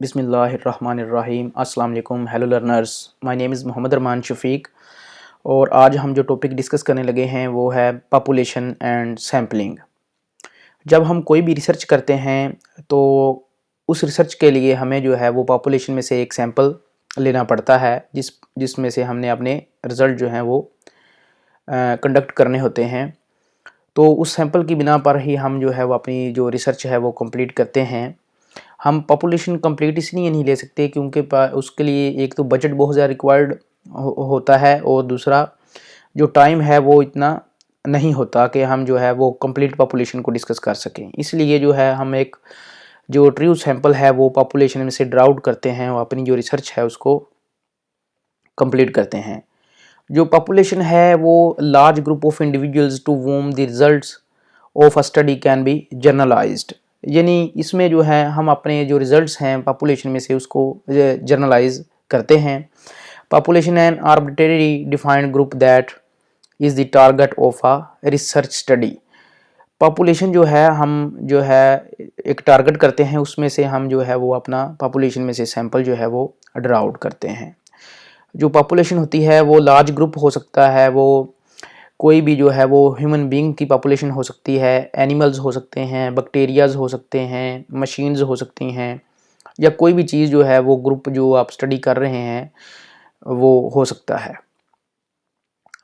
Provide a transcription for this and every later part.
बिस्मिल्लाहिर्रहमानिर्रहीम। अस्सलाम वालेकुम। Hello learners, my name is Mohammad Arman Shafiq और आज हम जो टॉपिक डिस्कस करने लगे हैं वो है पॉपुलेशन एंड सैम्पलिंग। जब हम कोई भी रिसर्च करते हैं तो उस रिसर्च के लिए हमें जो है वो पॉपुलेशन में से एक सैंपल लेना पड़ता है जिसमें से हमने अपने रिज़ल्ट जो हैं वो कंडक्ट करने होते हैं। तो उस सैंपल की बिना पर ही हम जो है वो अपनी जो रिसर्च है वो कंप्लीट करते हैं। हम पॉपुलेशन कंप्लीट इसलिए नहीं ले सकते क्योंकि उसके लिए एक तो बजट बहुत ज़्यादा रिक्वायर्ड होता है और दूसरा जो टाइम है वो इतना नहीं होता कि हम जो है वो कंप्लीट पॉपुलेशन को डिस्कस कर सकें। इसलिए जो है हम एक जो ट्रू सैंपल है वो पॉपुलेशन में से ड्रा आउट करते हैं और अपनी जो रिसर्च है उसको कंप्लीट करते हैं। जो पॉपुलेशन है वो large group of individuals to whom the results of a study can be generalized, यानी इसमें जो है हम अपने जो रिजल्ट्स हैं पॉपुलेशन में से उसको जर्नलाइज करते हैं। Population an arbitrary defined group that is the target of a research study. Population जो है हम जो है एक टारगेट करते हैं, उसमें से हम जो है वो अपना पॉपुलेशन में से सैंपल जो है वो ड्रा आउट करते हैं। जो पॉपुलेशन होती है वो लार्ज ग्रुप हो सकता है, वो कोई भी जो है वो ह्यूमन बीइंग की पॉपुलेशन हो सकती है, एनिमल्स हो सकते हैं, बैक्टीरियाज हो सकते हैं, मशीन्स हो सकती हैं, या कोई भी चीज़ जो है वो ग्रुप जो आप स्टडी कर रहे हैं वो हो सकता है।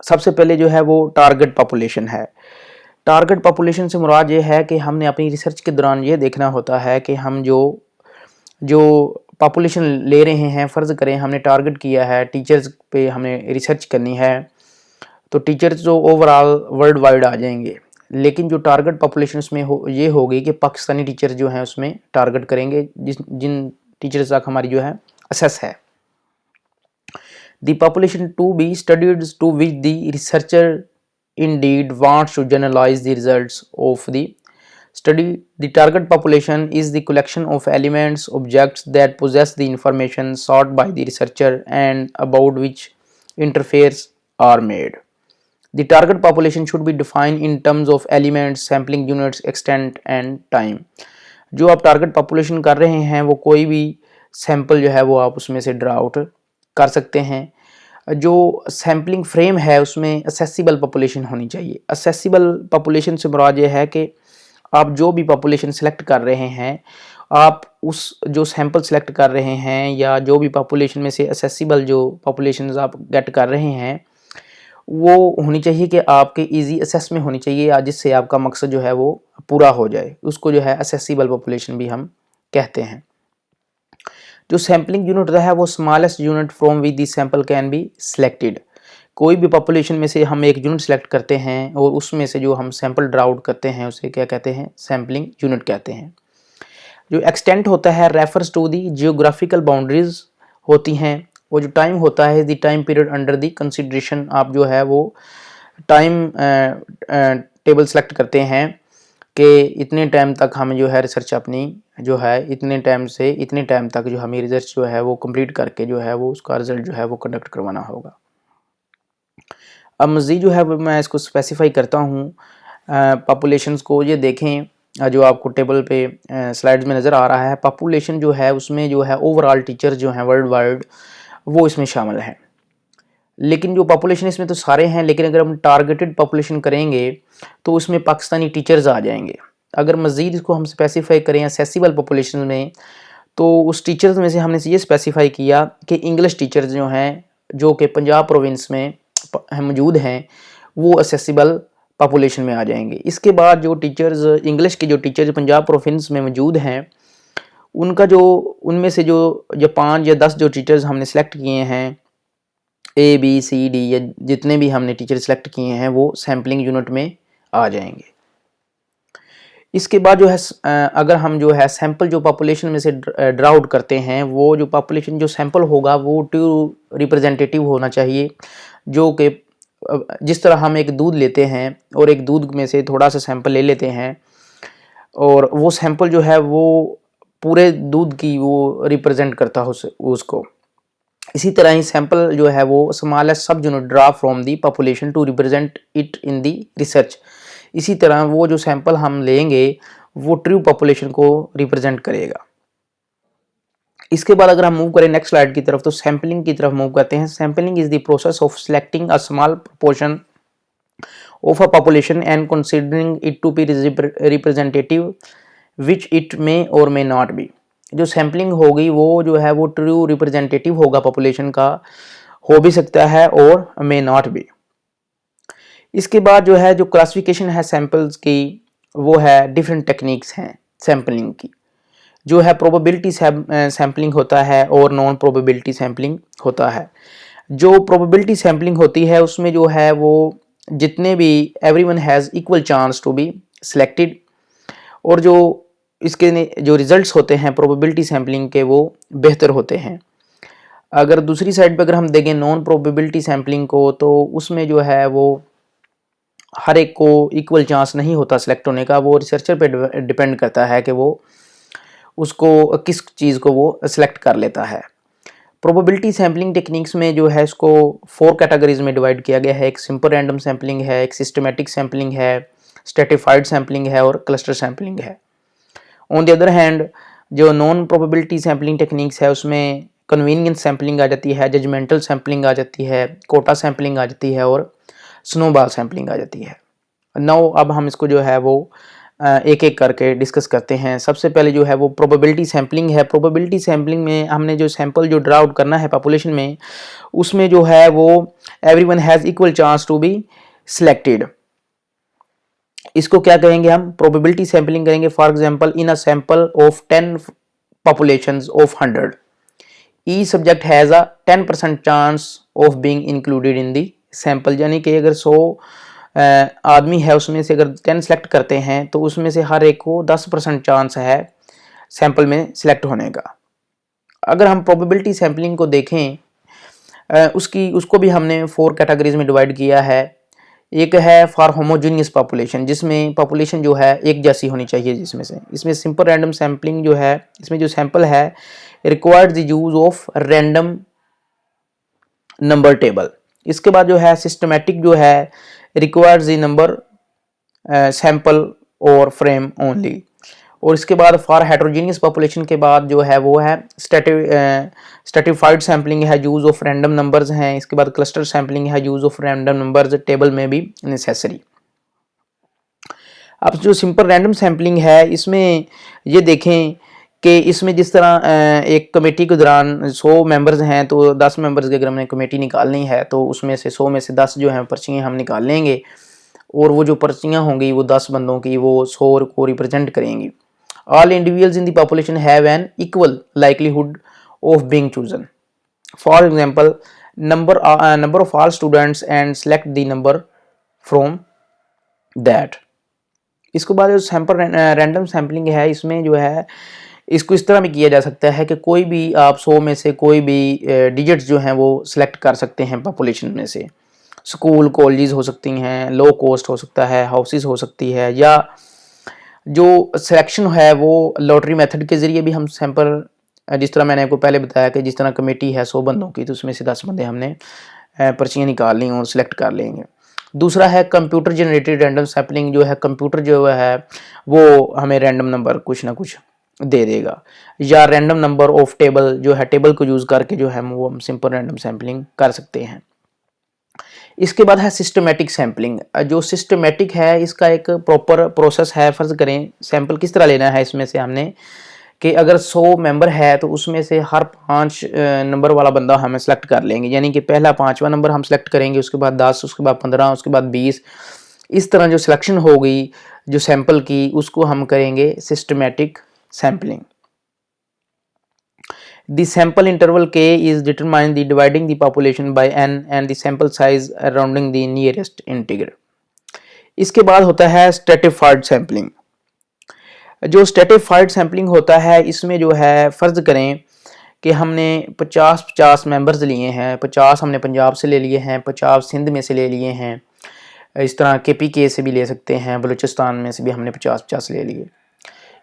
सबसे पहले जो है वो टारगेट पॉपुलेशन है। टारगेट पॉपुलेशन से मुराद ये है कि हमने अपनी रिसर्च के दौरान ये देखना होता है कि हम जो जो पॉपुलेशन ले रहे हैं, फ़र्ज़ करें हमने टारगेट किया है टीचर्स पे हमें रिसर्च करनी है, तो टीचर्स जो ओवरऑल वर्ल्ड वाइड आ जाएंगे, लेकिन जो टारगेट पॉपुलेशन उसमें ये होगी कि पाकिस्तानी टीचर्स जो हैं उसमें टारगेट करेंगे जिन टीचर्स तक हमारी जो है असेस है। The population to be studied to which the researcher indeed wants to generalize the results of the study. The target population is the collection of elements, objects that possess the information sought by the researcher and about which interfares are made. The target population should be defined in terms of elements, sampling units, extent and time. जो आप target population कर रहे हैं वो कोई भी sample जो है वो आप उसमें से ड्रा आउट कर सकते हैं। जो सैम्पलिंग फ्रेम है उसमें असेसिबल पॉपुलेशन होनी चाहिए। असेसिबल पॉपुलेशन से मुराद ये है कि आप जो भी पॉपुलेशन सेलेक्ट कर रहे हैं, आप उस जो सैंपल सेलेक्ट कर रहे हैं या जो भी पॉपुलेशन में से असेसिबल जो पॉपुलेशन आप गेट कर रहे हैं वो होनी चाहिए कि आपके इजी असेस में होनी चाहिए, या जिससे आपका मकसद जो है वो पूरा हो जाए। उसको जो है असेसिबल पॉपुलेशन भी हम कहते हैं। जो सैम्पलिंग यूनिट होता है वो smallest unit from which the sample can be selected. कोई भी पॉपुलेशन में से हम एक यूनिट सेलेक्ट करते हैं और उसमें से जो हम सैंपल ड्रा आउट करते हैं उसे क्या कहते हैं, सैम्पलिंग यूनिट कहते हैं। जो एक्सटेंट होता है refers to the geographical boundaries होती हैं। वो जो टाइम होता है the time period under the consideration, आप जो है वो टाइम टेबल सेलेक्ट करते हैं कि इतने टाइम तक हम जो है रिसर्च अपनी जो है इतने टाइम से इतने टाइम तक जो हमें रिसर्च जो है वो कंप्लीट करके जो है वो उसका रिजल्ट जो है वो कंडक्ट करवाना होगा। अब मज़ीद जो है वो मैं इसको स्पेसिफाई करता हूँ पॉपुलेशंस को। ये देखें जो आपको टेबल पे स्लाइड्स में नज़र आ रहा है, पॉपुलेशन जो है उसमें जो है ओवरऑल टीचर्स जो हैं वर्ल्ड वाइड वो इसमें शामिल हैं। लेकिन जो पॉपुलेशन इसमें तो सारे हैं, लेकिन अगर हम टारगेटेड पॉपुलेशन करेंगे तो उसमें पाकिस्तानी टीचर्स आ जाएंगे। अगर मज़ीद इसको हम स्पेसिफाई करें असेसिबल पॉपुलेशन में, तो उस टीचर्स में से हमने ये स्पेसिफाई किया कि इंग्लिश टीचर्स जो हैं जो कि पंजाब प्रोविंस में मौजूद हैं वो असेसिबल पॉपुलेशन में आ जाएंगे। इसके बाद जो टीचर्स इंग्लिश के जो टीचर्स पंजाब प्रोविंस में मौजूद हैं उनका जो उनमें से जो 5 या 10 जो टीचर्स हमने सेलेक्ट किए हैं ABCD या जितने भी हमने टीचर सेलेक्ट किए हैं वो सैम्पलिंग यूनिट में आ जाएंगे। इसके बाद जो है अगर हम जो है सैंपल जो पॉपुलेशन में से ड्रा आउट करते हैं वो जो पॉपुलेशन जो सैंपल होगा वो ट्रू रिप्रेजेंटेटिव होना चाहिए। जो कि जिस तरह हम एक दूध लेते हैं और एक दूध में से थोड़ा सा सैंपल ले लेते हैं और वो सैंपल जो है वो पूरे दूध की वो रिप्रेजेंट करता हो उसको, इसी तरह ही सैंपल जो है वो smallest sub unit draw from the population to represent it in the research. इसी तरह वो जो सैंपल हम लेंगे वो ट्रू पॉपुलेशन को रिप्रेजेंट करेगा। इसके बाद अगर हम मूव करें नेक्स्ट स्लाइड की तरफ तो सैम्पलिंग की तरफ मूव करते हैं। Sampling is the process of selecting a small proportion of a population and considering it to be representative which it may और मे नॉट बी। जो सैम्पलिंग होगी वो जो है वो ट्रू रिप्रेजेंटेटिव होगा पॉपुलेशन का, हो भी सकता है और मे नॉट बी। इसके बाद जो है जो क्लासिफिकेशन है सैंपल्स की वो है डिफरेंट टेक्निक्स हैं सैम्पलिंग की। जो है प्रोबेबिलिटी सैम्पलिंग होता है और नॉन प्रोबेबिलिटी सैम्पलिंग होता है। जो प्रोबेबिलिटी सैम्पलिंग होती है उसमें जो है वो जितने भी everyone has equal chance to be selected, और जो इसके जो रिजल्ट्स होते हैं प्रोबेबिलिटी सैम्पलिंग के वो बेहतर होते हैं। अगर दूसरी साइड पर अगर हम देखें नॉन प्रोबेबिलिटी सैम्पलिंग को तो उसमें जो है वो हर एक को इक्वल चांस नहीं होता सिलेक्ट होने का, वो रिसर्चर पे डिपेंड करता है कि वो उसको किस चीज़ को वो सिलेक्ट कर लेता है। प्रोबेबिलिटी सैम्पलिंग टेक्निक्स में जो है इसको 4 कैटेगरीज में डिवाइड किया गया है। एक सिंपल रैंडम सैम्पलिंग है, एक सिस्टमेटिक सैम्पलिंग है, स्ट्रेटिफाइड सैम्पलिंग है और क्लस्टर सैम्पलिंग है। ऑन द अदर हैंड जो नॉन प्रोबेबिलिटी सैम्पलिंग टेक्निक्स है उसमें कन्वीनियंस सैम्पलिंग आ जाती है, जजमेंटल सैम्पलिंग आ जाती है, कोटा सैम्पलिंग आ जाती है और स्नोबॉल सैम्पलिंग आ जाती है। नाउ अब हम इसको जो है वो एक एक करके डिस्कस करते हैं। सबसे पहले जो है वो प्रोबेबिलिटी सैम्पलिंग है। प्रोबेबिलिटी सैम्पलिंग में हमने जो सैंपल जो ड्रा आउट करना है पॉपुलेशन में, उसमें जो है वो everyone has equal chance to be selected. इसको क्या कहेंगे हम, प्रोबेबिलिटी सैम्पलिंग करेंगे। For example in a sample of 10 populations of 100 each subject has a 10% chance of being included in the sample। यानी कि अगर 100 आदमी है उसमें से अगर 10 सेलेक्ट करते हैं तो उसमें से हर एक को 10% चांस है सैंपल में सिलेक्ट होने का। अगर हम प्रोबेबिलिटी सैम्पलिंग को देखें उसको भी हमने 4 कैटेगरीज में डिवाइड किया है। एक है फॉर होमोजीनियस पॉपुलेशन, जिसमें पॉपुलेशन जो है एक जैसी होनी चाहिए, इसमें सिंपल रैंडम सैम्पलिंग जो है, इसमें जो सैंपल है required the use of random number table. इसके बाद जो है सिस्टमेटिक जो है रिक्वायर्ड द नंबर सैंपल और फ्रेम ओनली। और इसके बाद फॉर हेट्रोजीनियस पॉपुलेशन के बाद जो है वो है स्ट्रेटिफाइड सैम्पलिंग है, यूज ऑफ रैंडम नंबर्स हैं। इसके बाद क्लस्टर सैम्पलिंग है, use of random numbers table में भी नेसेसरी। अब जो सिंपल रैंडम सैम्पलिंग है इसमें ये देखें कि इसमें जिस तरह एक कमेटी के दौरान 100 मेंबर्स हैं तो 10 मेंबर्स की अगर हमने कमेटी निकालनी है तो उसमें से 100 में से 10 जो हैं पर्चियाँ हम निकाल लेंगे, और वो जो पर्चियाँ होंगी वो 10 बंदों की वो 100 को रिप्रेजेंट करेंगी। All individuals in the population have an equal likelihood of being chosen. For example, number of all students and select the number from that. इसके बाद जो सैंपल रैंडम सैम्पलिंग है इसमें जो है इसको इस तरह भी किया जा सकता है कि कोई भी आप 100 में से कोई भी डिजिट्स जो हैं वो सिलेक्ट कर सकते हैं पॉपुलेशन में से। स्कूल कॉलेज हो सकती हैं, लो कॉस्ट हो सकता है, हाउसेस हो सकती है, या जो सिलेक्शन है वो लॉटरी मेथड के ज़रिए भी हम सैंपल, जिस तरह मैंने आपको पहले बताया कि जिस तरह कमेटी है 100 बंदों की तो उसमें से 10 बंदे हमने पर्चियाँ निकाल ली और सिलेक्ट कर लेंगे। दूसरा है कंप्यूटर जनरेटेड रैंडम सैम्पलिंग, जो है कंप्यूटर जो है वो हमें रैंडम नंबर कुछ ना कुछ दे देगा, या रैंडम नंबर ऑफ टेबल जो है टेबल को यूज़ करके जो है वो हम सिंपल रैंडम सैम्पलिंग कर सकते हैं। इसके बाद है सिस्टमेटिक सैम्पलिंग। जो सिस्टमेटिक है इसका एक प्रॉपर प्रोसेस है। फ़र्ज़ करें सैंपल किस तरह लेना है, इसमें से हमने कि अगर 100 मेंबर है तो उसमें से हर 5 नंबर वाला बंदा हमें सेलेक्ट कर लेंगे, यानी कि पहला 5वां नंबर हम सेलेक्ट करेंगे, उसके बाद 10, उसके बाद 15, उसके बाद 20। इस तरह जो सिलेक्शन होगी जो सैंपल की उसको हम करेंगे systematic sampling. The sample interval k is determined the dividing the population by n and the sample size rounding the nearest integer। इसके बाद होता है stratified sampling। जो stratified sampling होता है इसमें जो है फ़र्ज़ करें कि हमने 50-50 मेंबर्स लिए हैं, 50 हमने पंजाब से ले लिए हैं, 50 सिंध में से ले लिए हैं, इस तरह KPK से भी ले सकते हैं, बलूचिस्तान में से भी हमने 50-50 ले लिए।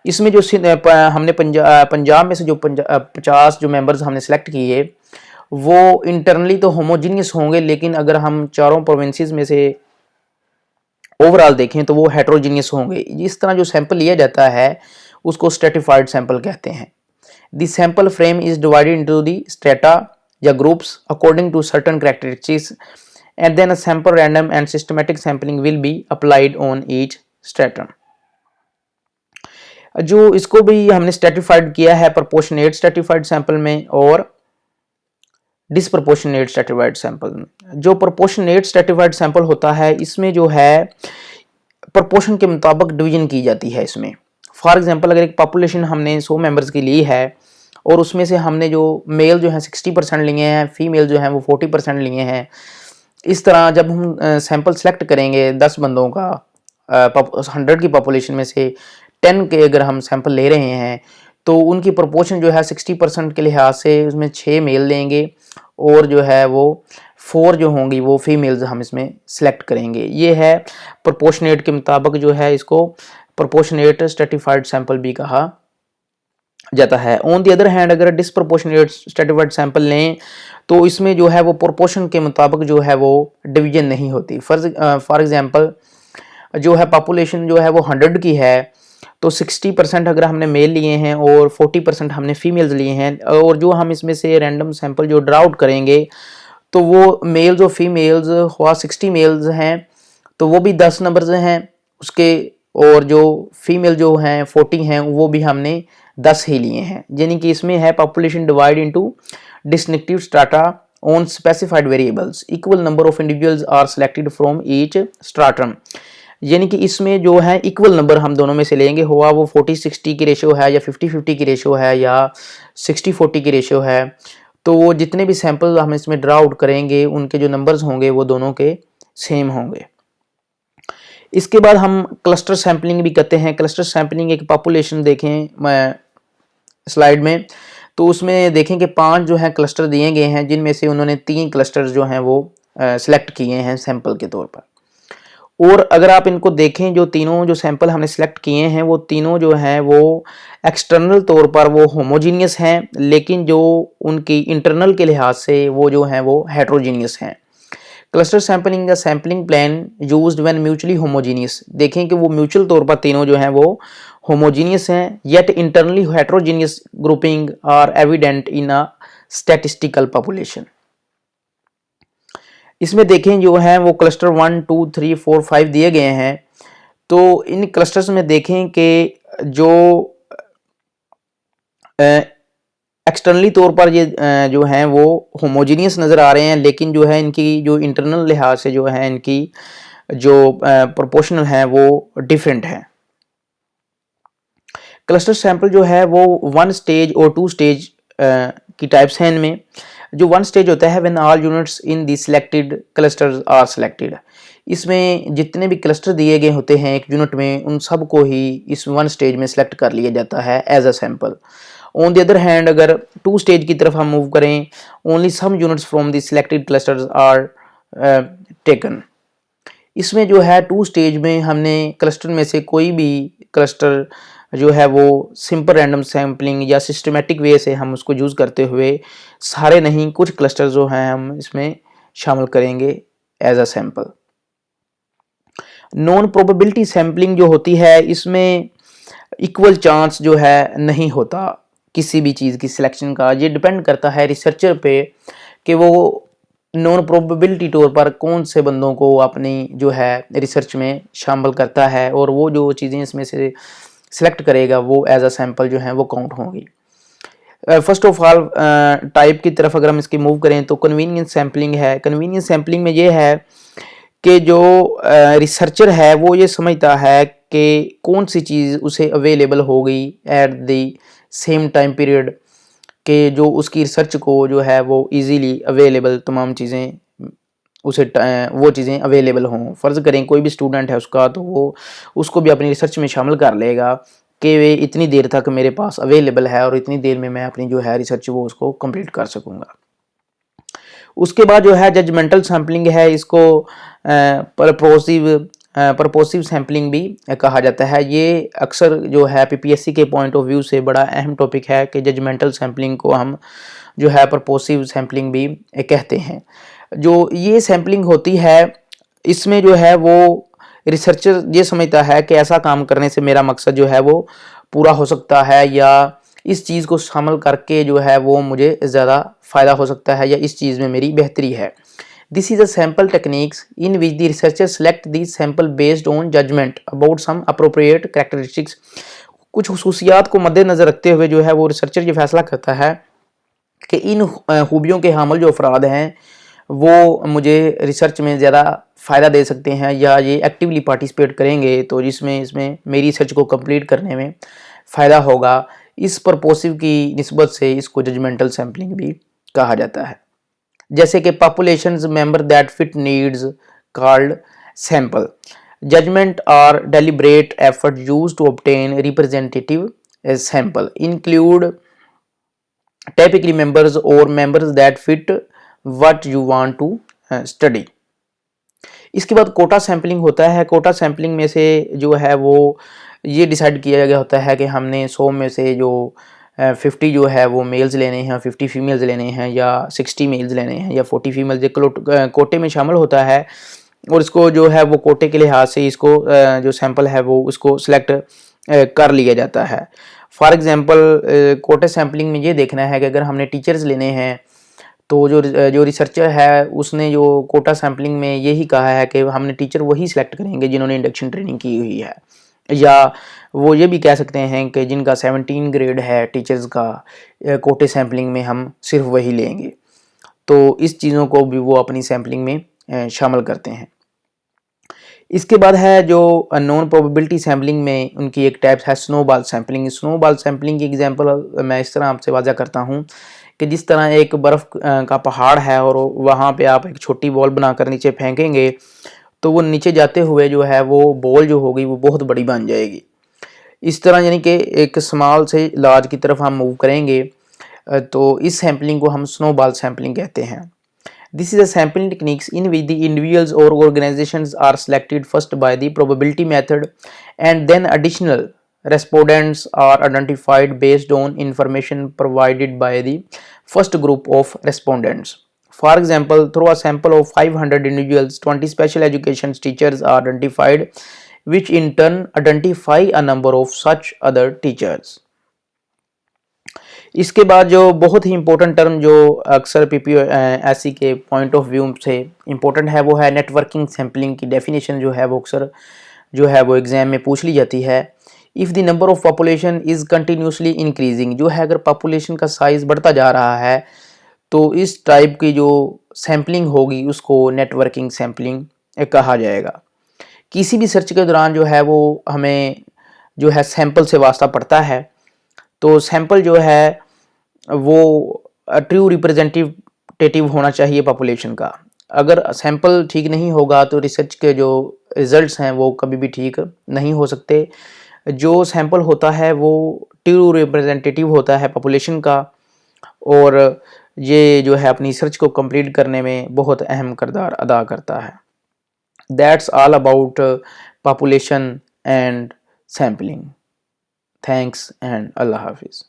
इसमें जो हमने पंजाब में से जो 50 जो मेंबर्स हमने सेलेक्ट किए वो इंटरनली तो होमोजीनियस होंगे, लेकिन अगर हम चारों प्रोविंसेस में से ओवरऑल देखें तो वो हेट्रोजीनियस होंगे। इस तरह जो सैंपल लिया जाता है उसको स्ट्रेटिफाइड सैंपल कहते हैं। The sample frame is divided into the strata या groups according to certain characteristics and then a sample random and systematic sampling will be applied on each stratum. जो इसको भी हमने स्ट्रेटिफाइड किया है प्रोपोर्शनेट स्ट्रेटिफाइड सैंपल में और disproportionate stratified sample में। जो प्रोपोर्शनेट स्ट्रेटिफाइड सैंपल होता है इसमें जो है प्रोपोर्शन के मुताबिक डिवीजन की जाती है। इसमें फॉर एग्जांपल अगर एक पॉपुलेशन हमने 100 मेंबर्स की ली है और उसमें से हमने जो मेल जो है 60% लिए हैं, फीमेल जो है वो 40% लिए हैं, इस तरह जब हम सैंपल सेलेक्ट करेंगे 10 बंदों का 100 की पॉपुलेशन में से 10 के अगर हम सैंपल ले रहे हैं तो उनकी प्रोपोर्शन जो है 60% के लिहाज से उसमें 6 मेल लेंगे और जो है वो 4 जो होंगी वो फीमेल्स हम इसमें सेलेक्ट करेंगे। ये है प्रोपोर्शनेट के मुताबिक जो है इसको प्रोपोर्शनेट स्ट्रेटिफाइड सैंपल भी कहा जाता है। ऑन दी अदर हैंड अगर डिसप्रोपोर्शनेट स्ट्रेटिफाइड सैंपल लें तो इसमें जो है वो प्रोपोर्शन के मुताबिक जो है वो डिवीजन नहीं होती। फॉर एग्जांपल जो है पॉपुलेशन जो है वो 100 की है तो 60% अगर हमने मेल लिए हैं और 40% हमने फीमेल्स लिए हैं और जो हम इसमें से रैंडम सैंपल जो ड्रा आउट करेंगे तो वो मेल्स और फीमेल्स हुआ 60 मेल्स हैं तो वो भी 10 नंबर्स हैं उसके, और जो फीमेल जो हैं 40 हैं वो भी हमने 10 ही लिए हैं। यानी कि इसमें है population divide into distinctive strata on specified variables, equal number of individuals are selected from each stratum. यानी कि इसमें जो है इक्वल नंबर हम दोनों में से लेंगे, हुआ वो 40-60 की रेशियो है या 50-50 की रेशियो है या 60-40 की रेशियो है, तो वो जितने भी सैंपल हम इसमें ड्रा आउट करेंगे उनके जो नंबर्स होंगे वो दोनों के सेम होंगे। इसके बाद हम क्लस्टर सैंपलिंग भी करते हैं। क्लस्टर सैंपलिंग एक पॉपुलेशन देखें मैं स्लाइड में तो उसमें देखें कि 5 जो है क्लस्टर दिए गए हैं जिनमें से उन्होंने 3 क्लस्टर्स जो हैं वो सिलेक्ट किए हैं सैंपल के तौर पर। और अगर आप इनको देखें जो तीनों जो सैंपल हमने सेलेक्ट किए हैं वो तीनों जो हैं वो एक्सटर्नल तौर पर वो होमोजीनियस हैं, लेकिन जो उनकी इंटरनल के लिहाज से वो जो हैं वो हेट्रोजीनियस हैं। क्लस्टर सैंपलिंग का sampling plan used when mutually homogeneous, देखें कि वो म्यूचुअल तौर पर तीनों जो हैं वो होमोजीनियस हैं, yet internally heterogeneous grouping are evident in a statistical population. इसमें देखें जो है वो क्लस्टर 1, 2, 3, 4, 5 दिए गए हैं, तो इन क्लस्टर्स में देखें कि जो एक्सटर्नली तौर पर ये जो हैं वो होमोजीनियस नज़र आ रहे हैं, लेकिन जो है इनकी जो इंटरनल लिहाज से जो है इनकी जो प्रोपोर्शनल है वो डिफरेंट है। क्लस्टर सैंपल जो है वो 1 स्टेज और 2 स्टेज की टाइप्स हैं। इनमें जो 1 स्टेज होता है when all units in the selected clusters are selected, इसमें जितने भी क्लस्टर दिए गए होते हैं एक यूनिट में उन सब को ही इस 1 स्टेज में सिलेक्ट कर लिया जाता है as a sample. On the other hand अगर 2 स्टेज की तरफ हम मूव करें, only some units from the selected clusters are taken. इसमें जो है 2 स्टेज में हमने क्लस्टर में से कोई भी क्लस्टर जो है वो सिंपल रैंडम सैम्पलिंग या सिस्टमेटिक वे से हम उसको यूज़ करते हुए सारे नहीं कुछ क्लस्टर जो हैं हम इसमें शामिल करेंगे as a sample. Non probability sampling जो होती है इसमें इक्वल चांस जो है नहीं होता किसी भी चीज़ की सिलेक्शन का। ये डिपेंड करता है रिसर्चर पे कि वो नॉन प्रोबेबिलिटी तौर पर कौन से बंदों को अपनी जो है रिसर्च में शामिल करता है और वो जो चीज़ें इसमें से सिलेक्ट करेगा वो एज अ सैंपल जो है वो काउंट होंगी। फर्स्ट ऑफ ऑल टाइप की तरफ अगर हम इसकी मूव करें तो कन्वीनियंस सैम्पलिंग है। कन्वीनियंस सैम्पलिंग में ये है कि जो रिसर्चर है वो ये समझता है कि कौन सी चीज़ उसे अवेलेबल हो गई at the same time period कि जो उसकी रिसर्च को जो है वो इजीली अवेलेबल तमाम चीज़ें उसे वो चीज़ें अवेलेबल हों। फ़र्ज़ करें कोई भी स्टूडेंट है उसका तो वो उसको भी अपनी रिसर्च में शामिल कर लेगा कि वे इतनी देर तक मेरे पास अवेलेबल है और इतनी देर में मैं अपनी जो है रिसर्च वो उसको कंप्लीट कर सकूँगा। उसके बाद जो है जजमेंटल सैम्पलिंग है, इसको परपोसिव सैम्पलिंग भी कहा जाता है। ये अक्सर जो है पीपीएससी के पॉइंट ऑफ व्यू से बड़ा अहम टॉपिक है कि जजमेंटल सैम्पलिंग को हम जो है परपोसिव सैम्पलिंग भी कहते हैं। जो ये सैम्पलिंग होती है इसमें जो है वो रिसर्चर ये समझता है कि ऐसा काम करने से मेरा मकसद जो है वो पूरा हो सकता है या इस चीज़ को शामिल करके जो है वो मुझे ज़्यादा फ़ायदा हो सकता है या इस चीज़ में मेरी बेहतरी है। This is a sample techniques in which the researcher select the sample based on judgement about some appropriate characteristics. कुछ खसूसियात को मद्देनज़र रखते हुए जो है वो रिसर्चर ये फैसला करता है कि इन खूबियों के हामिल जो अफराद हैं वो मुझे रिसर्च में ज़्यादा फ़ायदा दे सकते हैं या ये एक्टिवली पार्टिसिपेट करेंगे तो जिसमें इसमें मेरी रिसर्च को कंप्लीट करने में फ़ायदा होगा। इस परपोसिव की निस्बत से इसको जजमेंटल सैम्पलिंग भी कहा जाता है। जैसे कि populations member that fit needs called sample. Judgement और deliberate effort use to obtain representative sample include typically members or members that fit what you want to study। इसके बाद कोटा सैम्पलिंग होता है। कोटा सैम्पलिंग में से जो है वो ये डिसाइड किया गया होता है कि हमने 100 में से जो 50 जो है वो मेल्स लेने हैं, 50 फीमेल्स लेने हैं या 60 मेल्स लेने हैं या 40 फीमेल्स, ये कोटे में शामिल होता है और इसको जो है वो कोटे के लिहाज से इसको जो सैंपल है वो उसको सिलेक्ट कर लिया जाता है। फॉर एग्जांपल कोटे सैम्पलिंग में ये देखना है कि अगर हमने टीचर्स लेने हैं तो जो रिसर्चर है उसने जो कोटा सैम्पलिंग में यही कहा है कि हमने टीचर वही सिलेक्ट करेंगे जिन्होंने इंडक्शन ट्रेनिंग की हुई है, या वो ये भी कह सकते हैं कि जिनका 17 ग्रेड है टीचर्स का, कोटे सैम्पलिंग में हम सिर्फ वही लेंगे। तो इस चीज़ों को भी वो अपनी सैम्पलिंग में शामिल करते हैं। इसके बाद है जो नॉन प्रोबेबिलिटी सैम्पलिंग में उनकी एक टाइप है स्नोबॉल सैम्पलिंग। स्नोबॉल सैम्पलिंग की एग्जांपल मैं इस तरह आपसे वाज़ा करता हूँ कि जिस तरह एक बर्फ़ का पहाड़ है और वहाँ पे आप एक छोटी बॉल बनाकर नीचे फेंकेंगे तो वो नीचे जाते हुए जो है वो बॉल जो होगी वो बहुत बड़ी बन जाएगी। इस तरह यानी कि एक स्मॉल से लार्ज की तरफ हम मूव करेंगे तो इस सैम्पलिंग को हम स्नोबॉल सैम्पलिंग कहते हैं। This is a sampling techniques in which the individuals or organizations are selected first by the probability method and then additional respondents are identified based on information provided by the first group of respondents. For example, through a sample of 500 individuals, 20 special education teachers are identified, which in turn identify a number of such other teachers. इसके बाद जो बहुत ही important term जो अक्सर PPSC के point of view से important है वो है नेटवर्किंग सैम्पलिंग की डेफिनेशन जो है वो अक्सर जो है वो एग्ज़ाम में पूछ ली जाती है। If the number of population is continuously increasing, जो है अगर पॉपुलेशन का साइज़ बढ़ता जा रहा है तो इस टाइप की जो सैम्पलिंग होगी उसको नेटवर्किंग सैम्पलिंग कहा जाएगा। किसी भी सर्च के दौरान जो है वो हमें जो है सैंपल से वास्ता पड़ता है, तो सैंपल जो है वो ट्रू रिप्रेजेंटेटिव होना चाहिए पॉपुलेशन का। अगर सैंपल ठीक नहीं होगा तो रिसर्च के जो रिजल्ट्स हैं वो कभी भी ठीक नहीं हो सकते। जो सैंपल होता है वो ट्रू रिप्रेजेंटेटिव होता है पॉपुलेशन का और ये जो है अपनी रिसर्च को कंप्लीट करने में बहुत अहम किरदार अदा करता है। That's all about population and sampling. Thanks and अल्लाह हाफिज़।